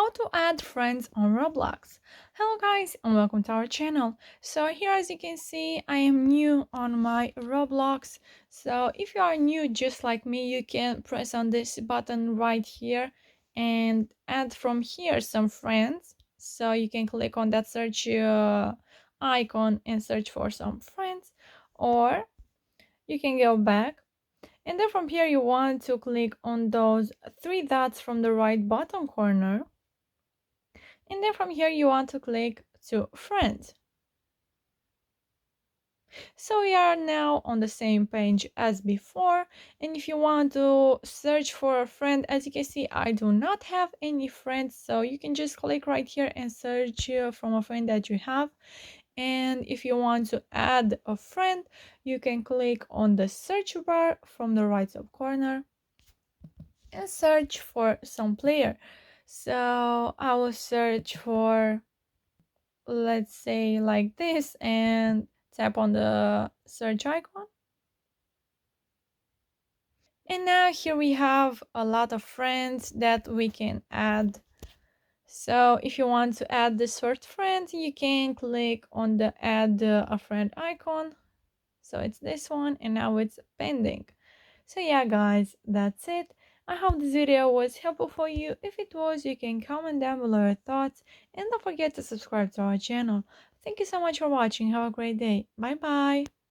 How to add friends on Roblox. Hello guys and welcome to our channel. So here, as you can see, I am new on my Roblox. So if you are new just like me, you can press on this button right here and add from here some friends. So you can click on that search icon and search for some friends, or you can go back, and then from here you want to click on those three dots from the right bottom corner, and then from here you want to click to friends. So we are now on the same page as before, and if you want to search for a friend, as you can see, I do not have any friends, so you can just click right here and search from a friend that you have. And if you want to add a friend, you can click on the search bar from the right top corner and search for some player. So I will search for, let's say, like this, and tap on the search icon. And now here we have a lot of friends that we can add. So if you want to add this first friend, you can click on the add a friend icon. So it's this one, and now it's pending. So yeah guys, that's it. I hope this video was helpful for you. If it was, you can comment down below your thoughts, and don't forget to subscribe to our channel. Thank you so much for watching. Have a great day. Bye bye.